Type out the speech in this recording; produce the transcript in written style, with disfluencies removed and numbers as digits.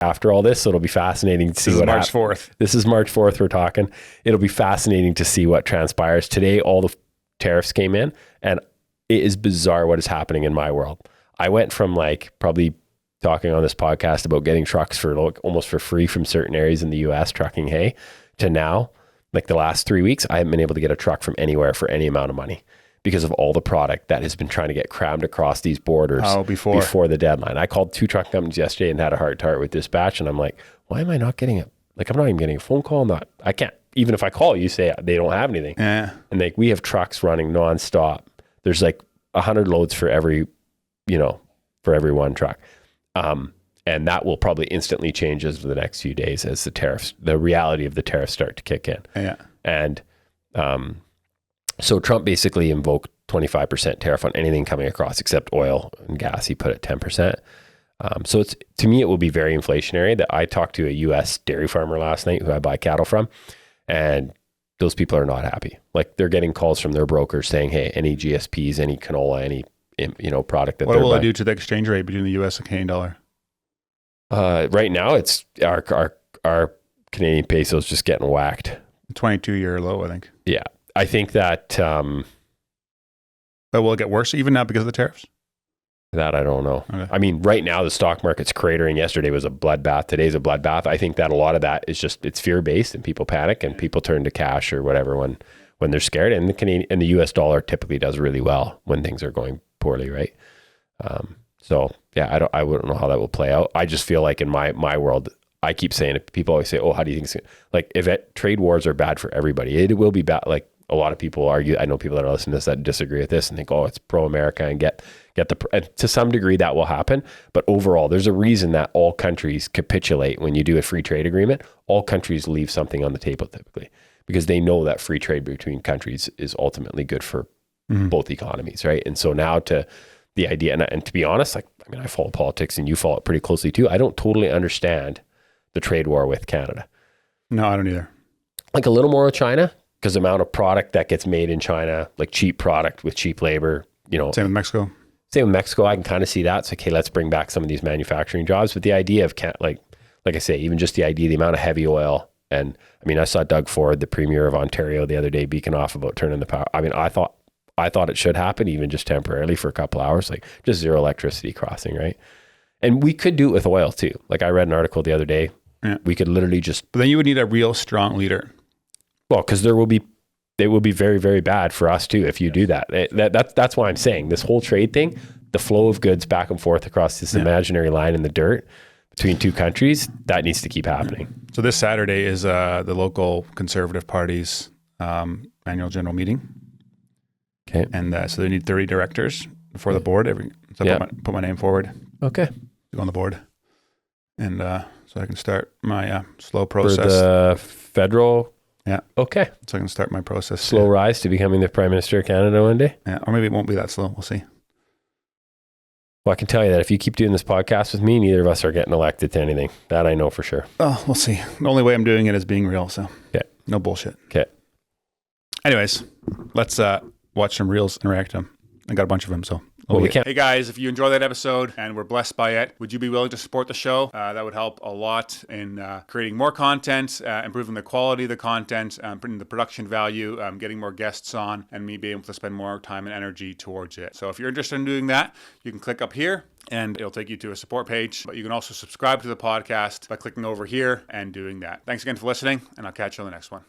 after all this. So it'll be fascinating to see what March 4th. This is March 4th we're talking. It'll be fascinating to see what transpires. Today, all the tariffs came in, and it is bizarre what is happening in my world. I went from like probably talking on this podcast about getting trucks for like almost for free from certain areas in the US trucking hay to now, like the last 3 weeks, I haven't been able to get a truck from anywhere for any amount of money because of all the product that has been trying to get crammed across these borders before the deadline. I called 2 truck companies yesterday and had a heart-to-heart with dispatch, and I'm like, why am I not getting it? Like, I'm not even getting a phone call. I can't, even if I call you, say they don't have anything. Yeah. And like, we have trucks running nonstop. There's like 100 loads for every one truck. And that will probably instantly change over the next few days as the reality of the tariffs start to kick in. Yeah. And, so Trump basically invoked 25% tariff on anything coming across except oil and gas. He put it 10%. So to me, it will be very inflationary. That I talked to a U.S. dairy farmer last night who I buy cattle from, and those people are not happy. Like, they're getting calls from their brokers saying, hey, any GSPs, any canola, any product that what will it do to the exchange rate between the U.S. and Canadian dollar? Right now, it's our Canadian peso is just getting whacked. 22-year low, I think. Yeah. I think that... but will it get worse even now because of the tariffs? That I don't know. Okay. I mean, right now the stock market's cratering. Yesterday was a bloodbath. Today's a bloodbath. I think that a lot of that is just, it's fear-based, and people panic and people turn to cash or whatever when they're scared. And the US dollar typically does really well when things are going poorly, right? So yeah, I wouldn't know how that will play out. I just feel like in my world, I keep saying it. People always say, "Oh, how do you think it's like if trade wars are bad for everybody?" It will be bad. Like, a lot of people argue. I know people that are listening to this that disagree with this and think, "Oh, it's pro-America," and get and to some degree that will happen. But overall, there's a reason that all countries capitulate when you do a free trade agreement. All countries leave something on the table typically because they know that free trade between countries is ultimately good for both economies, right? And so now to the idea, and to be honest, like, I mean, I follow politics and you follow it pretty closely too. I don't totally understand the trade war with Canada. No, I don't either. Like a little more with China, because the amount of product that gets made in China, like cheap product with cheap labor, Same with Mexico. Same with Mexico. I can kind of see that. It's like, hey, let's bring back some of these manufacturing jobs. But the idea of like I say, even just the idea, the amount of heavy oil. And I mean, I saw Doug Ford, the Premier of Ontario, the other day beacon off about turning the power. I mean, I thought it should happen even just temporarily for a couple hours, like just zero electricity crossing, right? And we could do it with oil too. Like, I read an article the other day. Yeah. We could literally just... But then you would need a real strong leader. Well, because they will be very, very bad for us too if you do that. That's why I'm saying this whole trade thing, the flow of goods back and forth across this imaginary line in the dirt between two countries, that needs to keep happening. So this Saturday is the local Conservative Party's annual general meeting. Okay. And so they need 30 directors for the board. So I put my name forward. Okay. To go on the board. And so I can start my slow process. For the federal... Yeah. Okay. So I can start my process. Slow rise to becoming the Prime Minister of Canada one day? Yeah. Or maybe it won't be that slow. We'll see. Well, I can tell you that if you keep doing this podcast with me, neither of us are getting elected to anything. That I know for sure. Oh, we'll see. The only way I'm doing it is being real. So no bullshit. Okay. Anyways, let's watch some reels and react to them. I got a bunch of them, so... Hey guys, if you enjoyed that episode and were blessed by it, would you be willing to support the show? That would help a lot in creating more content, improving the quality of the content, putting the production value, getting more guests on, and me being able to spend more time and energy towards it. So if you're interested in doing that, you can click up here and it'll take you to a support page. But you can also subscribe to the podcast by clicking over here and doing that. Thanks again for listening, and I'll catch you on the next one.